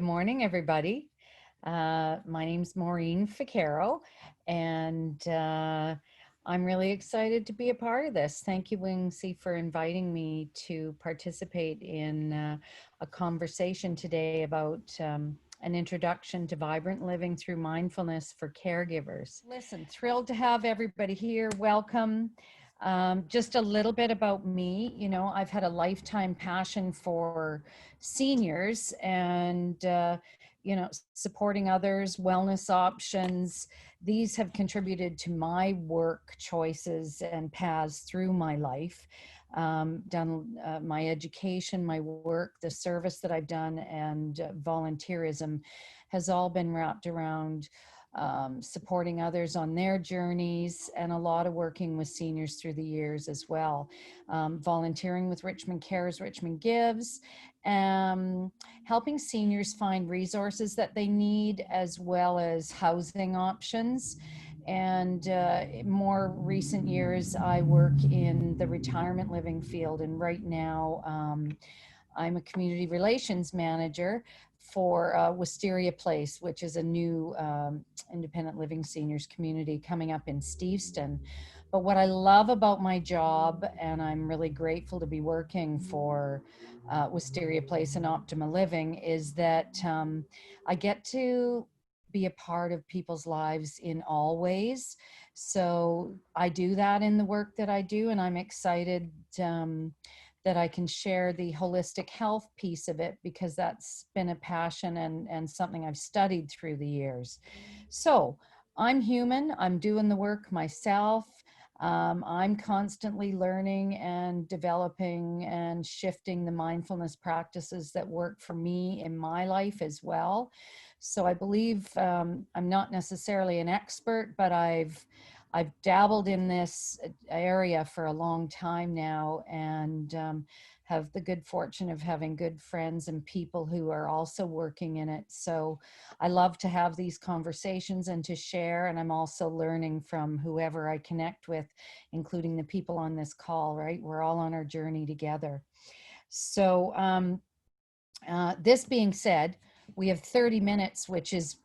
morning, everybody. My name's Maureen Fakaro, and I'm really excited to be a part of this. Thank you, Wingsy, for inviting me to participate in a conversation today about an introduction to vibrant living through mindfulness for caregivers. Listen, thrilled to have everybody here. Welcome. Just a little bit about me. I've had a lifetime passion for seniors and supporting others, wellness options. These have contributed to my work choices and paths through my life. Done my education, my work, the service that I've done, and volunteerism has all been wrapped around supporting others on their journeys, and a lot of working with seniors through the years as well. Volunteering with Richmond Cares, Richmond Gives, helping seniors find resources that they need, as well as housing options. And in more recent years, I work in the retirement living field. And right now, I'm a community relations manager for Wisteria Place, which is a new independent living seniors community coming up in Steveston. But what I love about my job, and I'm really grateful to be working for Wisteria Place and Optima Living, is that I get to be a part of people's lives in all ways. So I do that in the work that I do, and I'm excited that I can share the holistic health piece of it, because that's been a passion and something I've studied through the years. So I'm human, I'm doing the work myself. I'm constantly learning and developing and shifting the mindfulness practices that work for me in my life as well. So I believe I'm not necessarily an expert, but I've dabbled in this area for a long time now, and have the good fortune of having good friends and people who are also working in it. So I love to have these conversations and to share, and I'm also learning from whoever I connect with, including the people on this call, right? We're all on our journey together. So this being said, we have 30 minutes, which is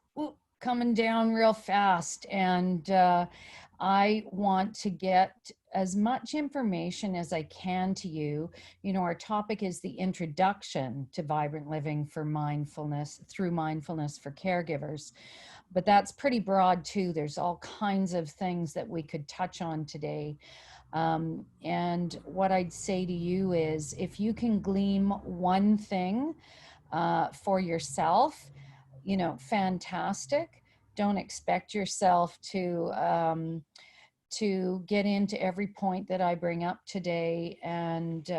coming down real fast, and I want to get as much information as I can to you. Our topic is the introduction to vibrant living for mindfulness, through mindfulness for caregivers. But that's pretty broad too. There's all kinds of things that we could touch on today. And what I'd say to you is, if you can glean one thing for yourself, fantastic. Don't expect yourself to get into every point that I bring up today and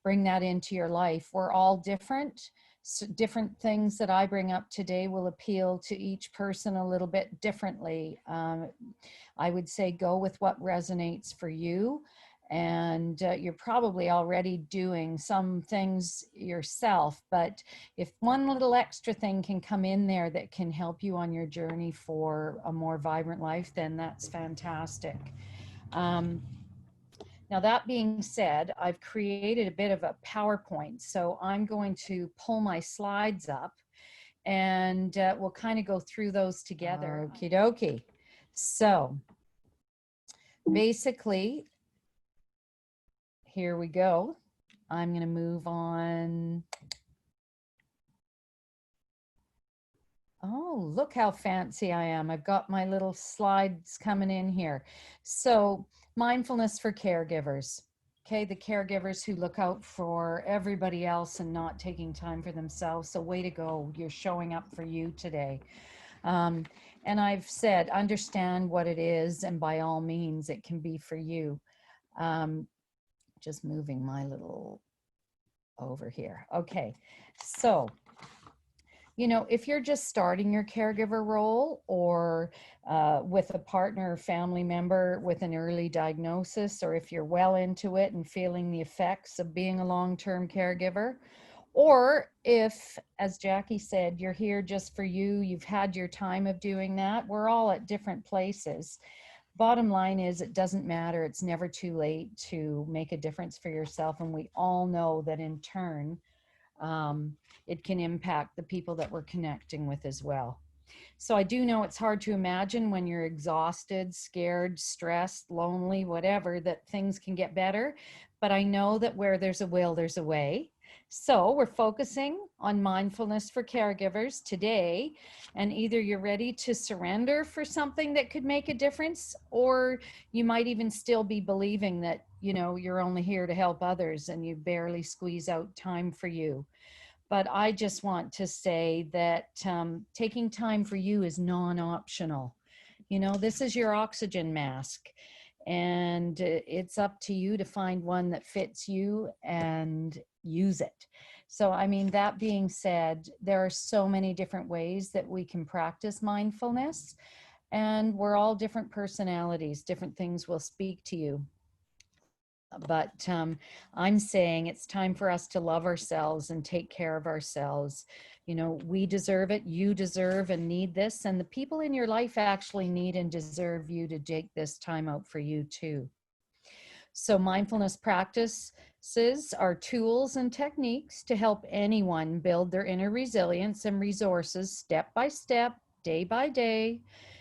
bring that into your life. We're all different. So different things that I bring up today will appeal to each person a little bit differently. I would say go with what resonates for you. And you're probably already doing some things yourself, but if one little extra thing can come in there that can help you on your journey for a more vibrant life, then that's fantastic. Now, that being said, I've created a bit of a PowerPoint, so I'm going to pull my slides up, and we'll kind of go through those together. Okie dokie. So basically, here we go. I'm going to move on. Oh, look how fancy I am. I've got my little slides coming in here. So, mindfulness for caregivers. Okay, the caregivers who look out for everybody else and not taking time for themselves. So, way to go. You're showing up for you today. And I've said, understand what it is, and by all means, it can be for you. Just moving my little over here. Okay, so if you're just starting your caregiver role, or with a partner or family member with an early diagnosis, or if you're well into it and feeling the effects of being a long-term caregiver, or if, as Jackie said, you're here just for you, you've had your time of doing that. We're all at different places. Bottom line is, it doesn't matter. It's never too late to make a difference for yourself. And we all know that in turn, it can impact the people that we're connecting with as well. So I do know it's hard to imagine when you're exhausted, scared, stressed, lonely, whatever, that things can get better. But I know that where there's a will, there's a way. So we're focusing on mindfulness for caregivers today. And either you're ready to surrender for something that could make a difference, or you might even still be believing that, you know, you're only here to help others and you barely squeeze out time for you. But I just want to say that taking time for you is non-optional. You know, this is your oxygen mask, and it's up to you to find one that fits you and use it. So, I mean, that being said, there are so many different ways that we can practice mindfulness, and we're all different personalities. Different things will speak to you. But I'm saying it's time for us to love ourselves and take care of ourselves. You know, we deserve it, you deserve and need this, and the people in your life actually need and deserve you to take this time out for you too. So mindfulness practices are tools and techniques to help anyone build their inner resilience and resources step by step, day by day,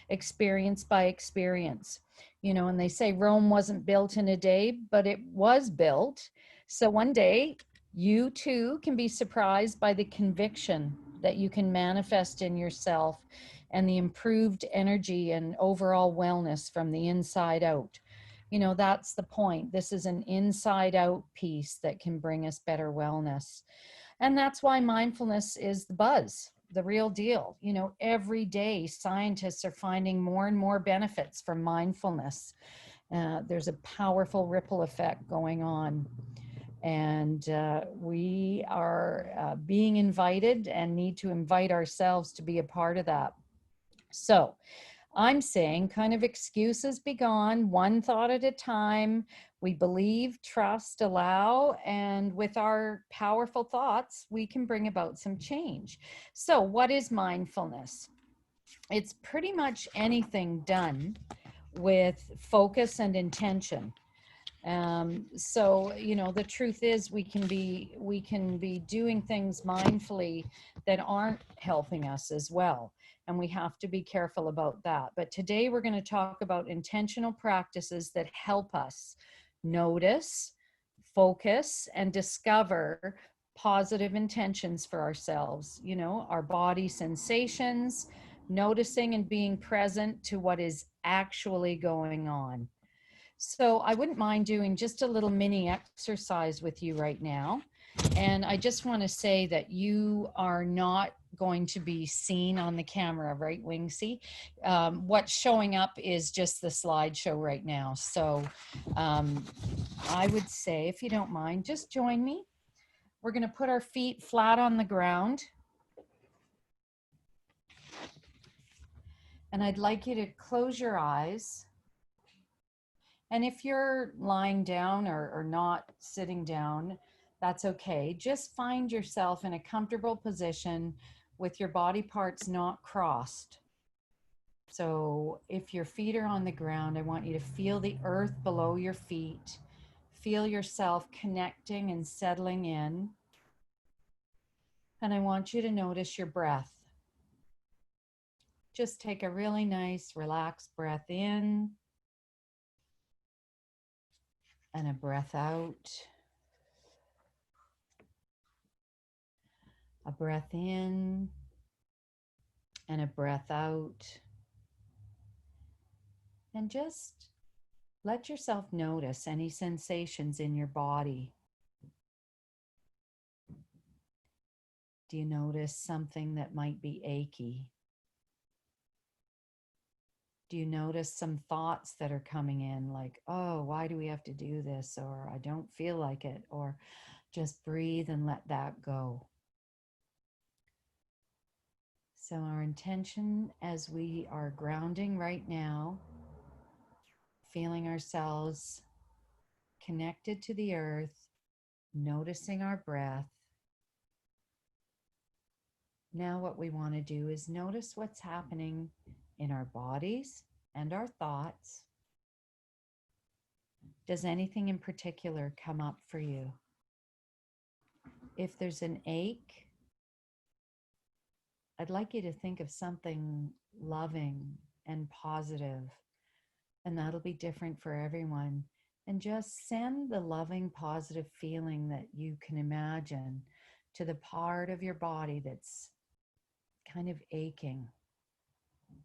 experience by experience. You know, and they say Rome wasn't built in a day, but it was built. So one day you too can be surprised by the conviction that you can manifest in yourself and the improved energy and overall wellness from the inside out. You know, that's the point. This is an inside out piece that can bring us better wellness. And that's why mindfulness is the buzz, the real deal. You know, every day scientists are finding more and more benefits from mindfulness. There's a powerful ripple effect going on. And we are being invited and need to invite ourselves to be a part of that. So, I'm saying kind of excuses be gone, one thought at a time. We believe, trust, allow, and with our powerful thoughts, we can bring about some change. So what is mindfulness? It's pretty much anything done with focus and intention. So, you know, the truth is we can be doing things mindfully that aren't helping us as well. And we have to be careful about that. But today we're going to talk about intentional practices that help us notice, focus, and discover positive intentions for ourselves, you know, our body sensations, noticing and being present to what is actually going on. So I wouldn't mind doing just a little mini exercise with you right now. And I just want to say that you are not going to be seen on the camera, right, Wingsy? What's showing up is just the slideshow right now. So I would say, if you don't mind, just join me. We're going to put our feet flat on the ground. And I'd like you to close your eyes. And if you're lying down or not sitting down, that's okay. Just find yourself in a comfortable position with your body parts not crossed. So if your feet are on the ground, I want you to feel the earth below your feet. Feel yourself connecting and settling in. And I want you to notice your breath. Just take a really nice, relaxed breath in and a breath out. A breath in and a breath out. And just let yourself notice any sensations in your body. Do you notice something that might be achy? Do you notice some thoughts that are coming in like, oh, why do we have to do this? Or I don't feel like it. Or just breathe and let that go. So our intention as we are grounding right now, feeling ourselves connected to the earth, noticing our breath. Now what we want to do is notice what's happening in our bodies and our thoughts. Does anything in particular come up for you? If there's an ache, I'd like you to think of something loving and positive, and that'll be different for everyone. And just send the loving, positive feeling that you can imagine to the part of your body that's kind of aching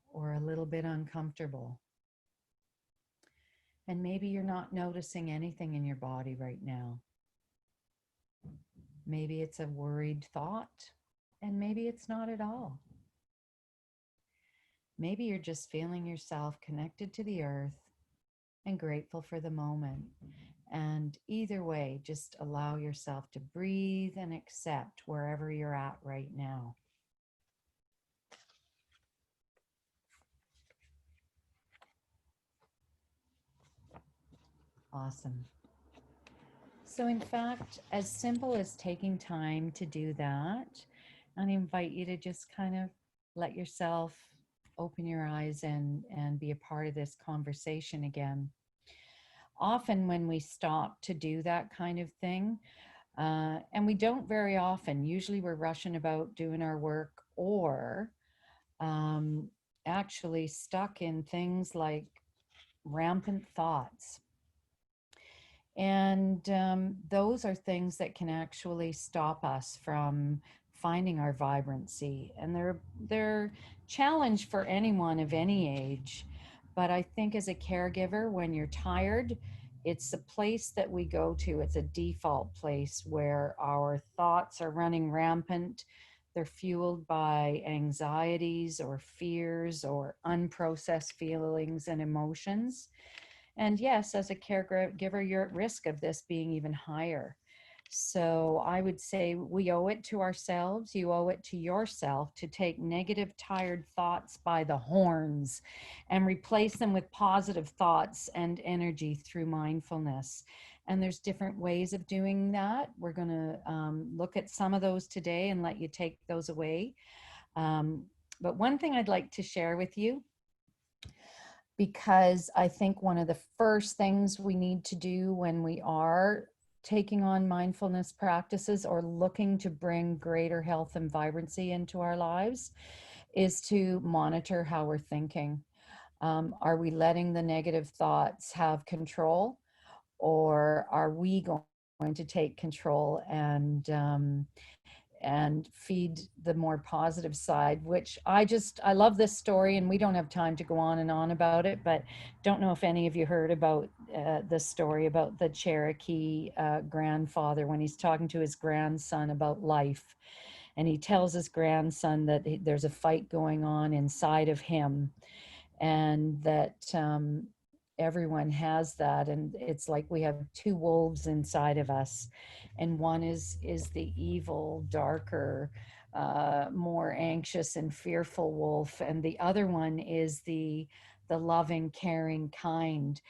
or a little bit uncomfortable. And maybe you're not noticing anything in your body right now. Maybe it's a worried thought, and maybe it's not at all. Maybe you're just feeling yourself connected to the earth and grateful for the moment. And either way, just allow yourself to breathe and accept wherever you're at right now. Awesome. So in fact, as simple as taking time to do that, I invite you to just kind of let yourself open your eyes and be a part of this conversation again. Often when we stop to do that kind of thing, and we don't very often, usually we're rushing about doing our work or actually stuck in things like rampant thoughts. And those are things that can actually stop us from finding our vibrancy. And they're challenge for anyone of any age. But I think as a caregiver, when you're tired, it's a place that we go to. It's a default place where our thoughts are running rampant. They're fueled by anxieties or fears or unprocessed feelings and emotions. And yes, as a caregiver, you're at risk of this being even higher. So I would say we owe it to ourselves. You owe it to yourself to take negative, tired thoughts by the horns and replace them with positive thoughts and energy through mindfulness. And there's different ways of doing that. We're going to look at some of those today and let you take those away. But one thing I'd like to share with you, because I think one of the first things we need to do when we are taking on mindfulness practices or looking to bring greater health and vibrancy into our lives is to monitor how we're thinking. Are we letting the negative thoughts have control, or are we going to take control and feed the more positive side? Which I love this story, and we don't have time to go on and on about it, but don't know if any of you heard about the story about the Cherokee grandfather when he's talking to his grandson about life. And he tells his grandson that there's a fight going on inside of him, and that everyone has that, and it's like we have two wolves inside of us, and one is the evil, darker, more anxious and fearful wolf, and the other one is the loving, caring, kind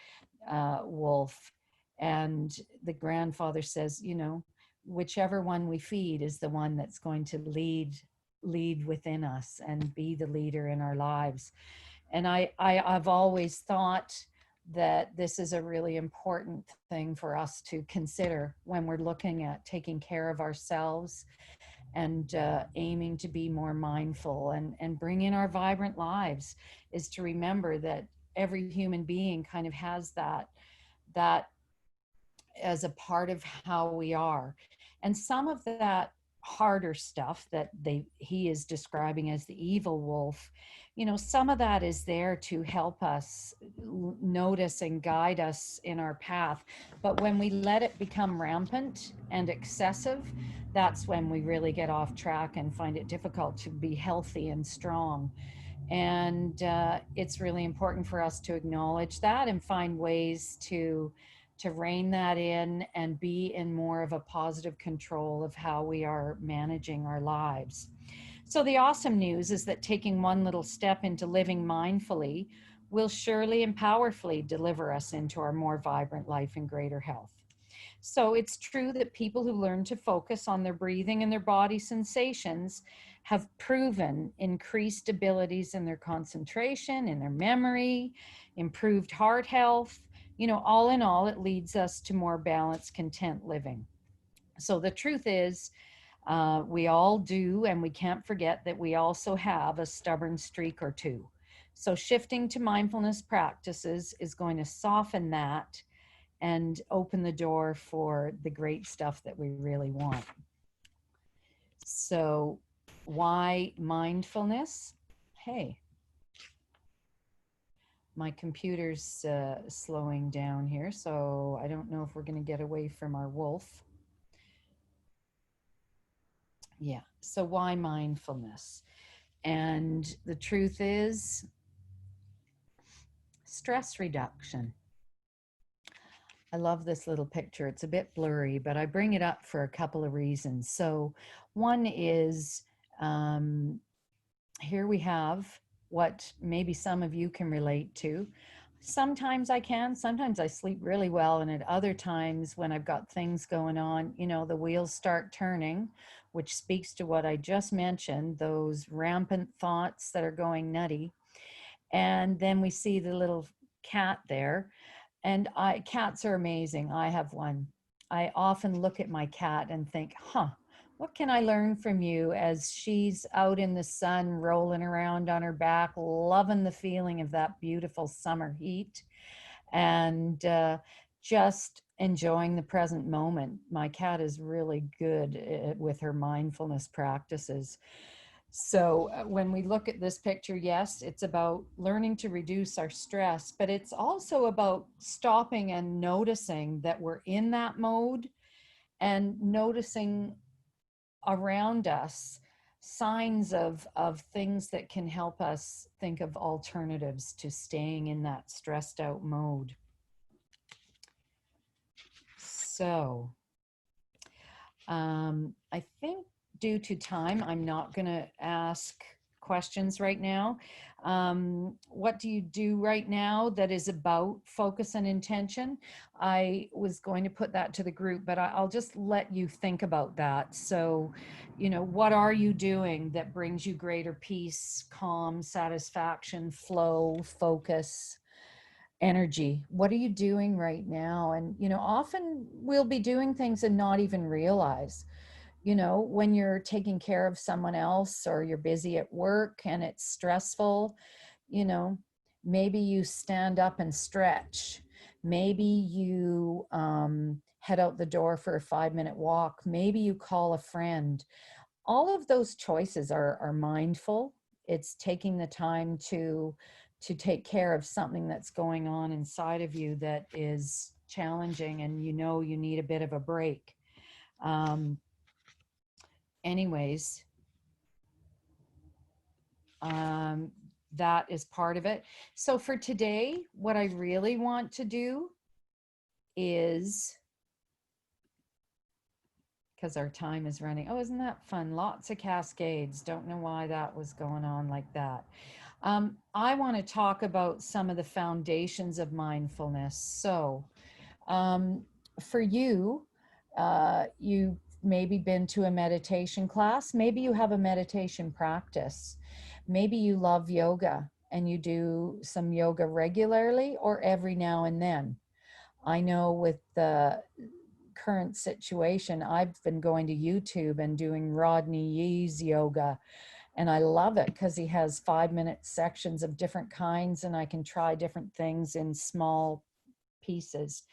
wolf. And the grandfather says, you know, whichever one we feed is the one that's going to lead within us and be the leader in our lives. And I've always thought that this is a really important thing for us to consider when we're looking at taking care of ourselves and aiming to be more mindful and bring in our vibrant lives, is to remember that every human being kind of has that as a part of how we are. And some of that harder stuff that he is describing as the evil wolf, you know, some of that is there to help us notice and guide us in our path. But when we let it become rampant and excessive, that's when we really get off track and find it difficult to be healthy and strong. And it's really important for us to acknowledge that and find ways to rein that in and be in more of a positive control of how we are managing our lives. So the awesome news is that taking one little step into living mindfully will surely and powerfully deliver us into our more vibrant life and greater health. So it's true that people who learn to focus on their breathing and their body sensations have proven increased abilities in their concentration, in their memory, improved heart health. You know, all in all, it leads us to more balanced, content living. So the truth is We all do, and we can't forget that we also have a stubborn streak or two. So, shifting to mindfulness practices is going to soften that and open the door for the great stuff that we really want. So, why mindfulness? Hey, my computer's slowing down here, so I don't know if we're going to get away from our wolf. Yeah, so why mindfulness? And the truth is, stress reduction. I love this little picture. It's a bit blurry, but I bring it up for a couple of reasons. So, one is here we have what maybe some of you can relate to. Sometimes I can, sometimes I sleep really well, and at other times when I've got things going on, you know, the wheels start turning, which speaks to what I just mentioned, those rampant thoughts that are going nutty. And then we see the little cat there, and cats are amazing. I have one. I often look at my cat and think, what can I learn from you, as she's out in the sun, rolling around on her back, loving the feeling of that beautiful summer heat, and just enjoying the present moment. My cat is really good with her mindfulness practices. So when we look at this picture, yes, it's about learning to reduce our stress, but it's also about stopping and noticing that we're in that mode, and noticing around us signs of things that can help us think of alternatives to staying in that stressed out mode. So I think due to time, I'm not going to ask questions right now. What do you do right now that is about focus and intention? I was going to put that to the group, but I'll just let you think about that. So, you know, what are you doing that brings you greater peace, calm, satisfaction, flow, focus, energy? What are you doing right now? And, you know, often we'll be doing things and not even realize. You know, when you're taking care of someone else, or you're busy at work and it's stressful, you know, maybe you stand up and stretch. Maybe you head out the door for a 5-minute walk. Maybe you call a friend. All of those choices are mindful. It's taking the time to take care of something that's going on inside of you that is challenging, and you know you need a bit of a break. Anyways, that is part of it. So for today, what I really want to do is, because our time is running. Oh, isn't that fun? Lots of cascades. Don't know why that was going on like that. I want to talk about some of the foundations of mindfulness. So for you, you've maybe been to a meditation class. Maybe you have a meditation practice. Maybe you love yoga and you do some yoga regularly or every now and then. I know with the current situation, I've been going to YouTube and doing Rodney Yee's yoga, and I love it because he has 5-minute sections of different kinds, and I can try different things in small pieces.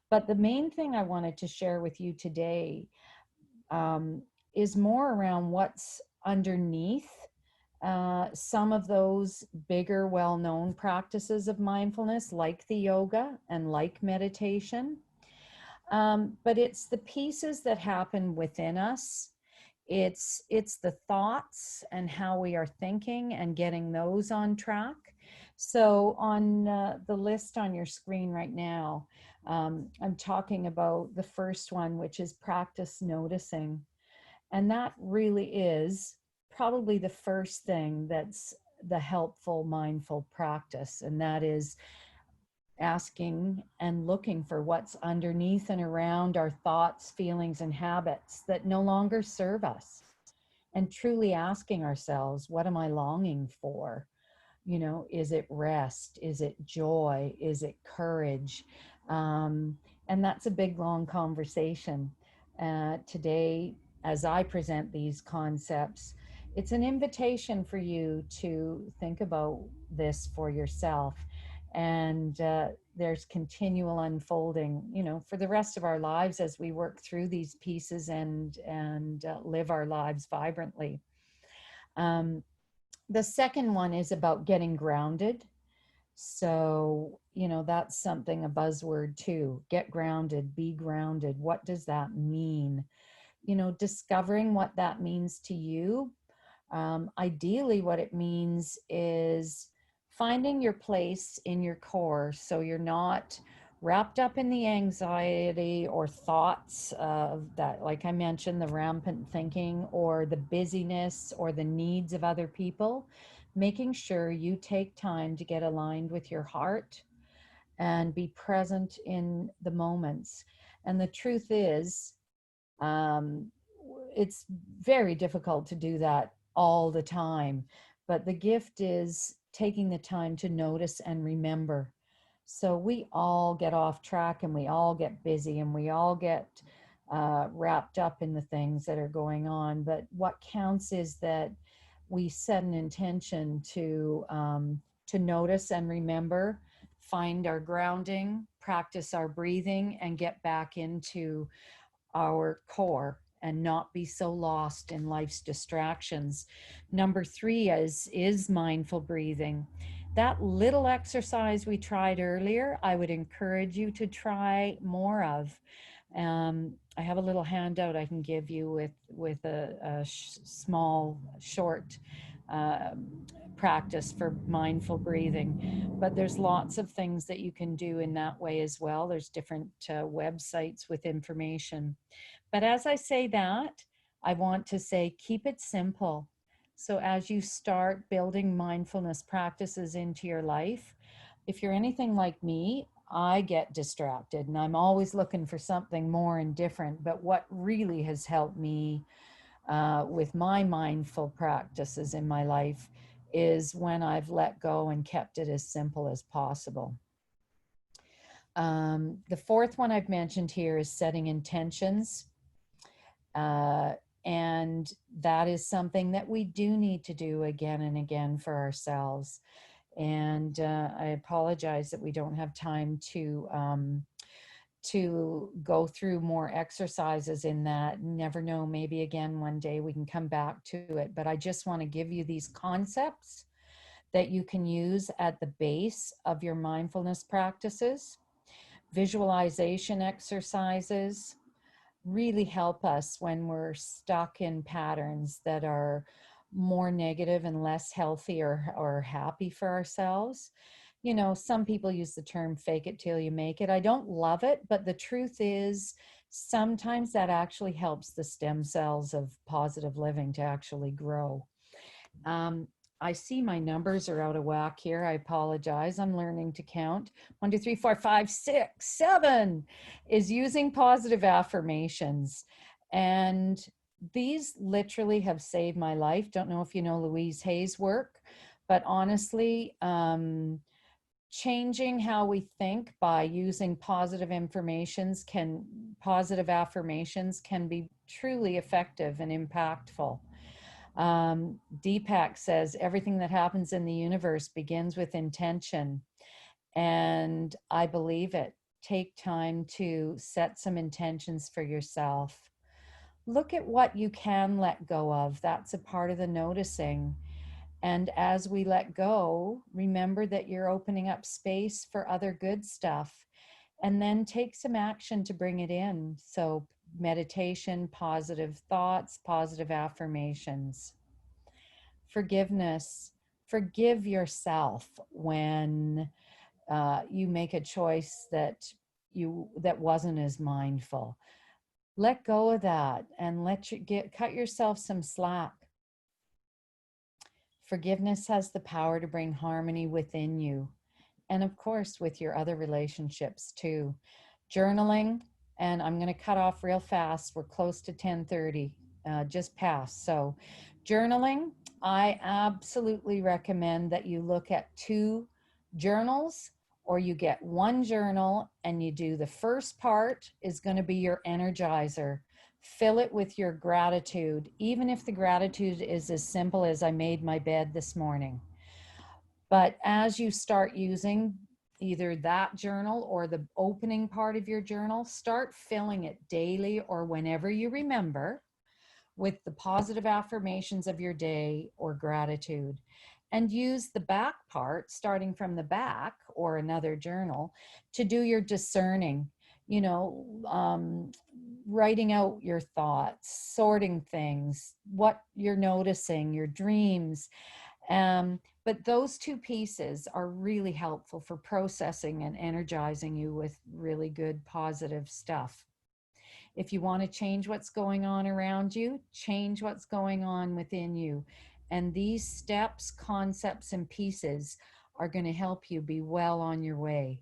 But the main thing I wanted to share with you today is more around what's underneath some of those bigger, well-known practices of mindfulness, like the yoga and like meditation. But it's the pieces that happen within us. It's the thoughts and how we are thinking and getting those on track. So on the list on your screen right now, I'm talking about the first one, which is practice noticing. And that really is probably the first thing that's the helpful mindful practice. And that is asking and looking for what's underneath and around our thoughts, feelings, and habits that no longer serve us. And truly asking ourselves, what am I longing for? You know, is it rest? Is it joy? Is it courage? And that's a big, long conversation. Today, as I present these concepts, it's an invitation for you to think about this for yourself. And there's continual unfolding, you know, for the rest of our lives as we work through these pieces and live our lives vibrantly. The second one is about getting grounded. So, you know, that's something, a buzzword too. Get grounded, be grounded. What does that mean? You know, discovering what that means to you. Ideally, what it means is finding your place in your core so you're not wrapped up in the anxiety or thoughts of that, like I mentioned, the rampant thinking or the busyness or the needs of other people. Making sure you take time to get aligned with your heart and be present in the moments. And the truth is, um, it's very difficult to do that all the time, but the gift is taking the time to notice and remember. So we all get off track and we all get busy and we all get wrapped up in the things that are going on. But what counts is that we set an intention to notice and remember, find our grounding, practice our breathing, and get back into our core and not be so lost in life's distractions. Number three is mindful breathing. That little exercise we tried earlier, I would encourage you to try more of. I have a little handout I can give you with a small, short practice for mindful breathing. But there's lots of things that you can do in that way as well. There's different websites with information. But as I say that, I want to say keep it simple. So as you start building mindfulness practices into your life, if you're anything like me, I get distracted and I'm always looking for something more and different. But what really has helped me with my mindful practices in my life is when I've let go and kept it as simple as possible. The fourth one I've mentioned here is setting intentions. And that is something that we do need to do again and again for ourselves. And I apologize that we don't have time to go through more exercises in that. Never know, maybe again one day we can come back to it. But I just want to give you these concepts that you can use at the base of your mindfulness practices. Visualization exercises really help us when we're stuck in patterns that are more negative and less healthy or happy for ourselves. You know, some people use the term fake it till you make it. I don't love it, but the truth is sometimes that actually helps the stem cells of positive living to actually grow. I see my numbers are out of whack here. I apologize. I'm learning to count. 1, 2, 3, 4, 5, 6, 7 is using positive affirmations. And these literally have saved my life. Don't know if you know Louise Hay's work, but honestly, changing how we think by using positive affirmations can be truly effective and impactful. Deepak says everything that happens in the universe begins with intention. And I believe it. Take time to set some intentions for yourself. Look at what you can let go of. That's a part of the noticing. And as we let go, remember that you're opening up space for other good stuff. And then take some action to bring it in. So meditation, positive thoughts, positive affirmations. Forgiveness. Forgive yourself when you make a choice that wasn't as mindful. Let go of that and cut yourself some slack. Forgiveness has the power to bring harmony within you, and of course with your other relationships too. Journaling, and I'm going to cut off real fast. We're close to 10:30, just past. So journaling, I absolutely recommend that you look at 2 journals, or you get 1 journal and you do the first part is going to be your energizer. Fill it with your gratitude, even if the gratitude is as simple as I made my bed this morning. But as you start using either that journal or the opening part of your journal, start filling it daily or whenever you remember with the positive affirmations of your day or gratitude. And use the back part, starting from the back or another journal, to do your discerning, you know, writing out your thoughts, sorting things, what you're noticing, your dreams. But those two pieces are really helpful for processing and energizing you with really good positive stuff. If you want to change what's going on around you, change what's going on within you. And these steps, concepts, and pieces are going to help you be well on your way.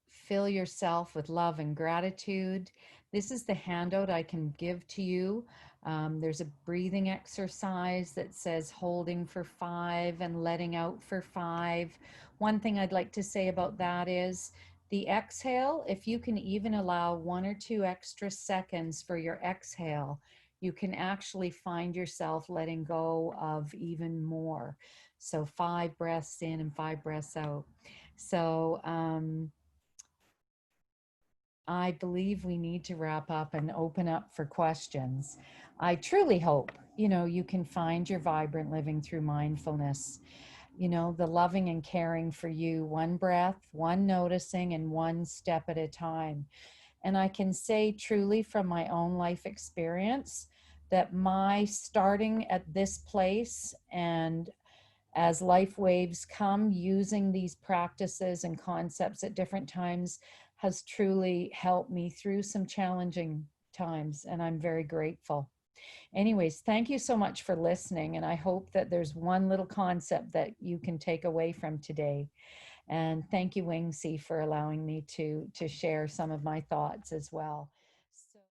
Fill yourself with love and gratitude. This is the handout I can give to you. There's a breathing exercise that says holding for 5 and letting out for 5. One thing I'd like to say about that is the exhale, if you can even allow 1 or 2 extra seconds for your exhale, you can actually find yourself letting go of even more. So 5 breaths in and 5 breaths out. So I believe we need to wrap up and open up for questions. I truly hope, you can find your vibrant living through mindfulness, the loving and caring for you, one breath, one noticing, and one step at a time. And I can say truly from my own life experience that my starting at this place and as life waves come, using these practices and concepts at different times has truly helped me through some challenging times, and I'm very grateful. Anyways, thank you so much for listening, and I hope that there's one little concept that you can take away from today. And thank you, Wingsy, for allowing me to share some of my thoughts as well.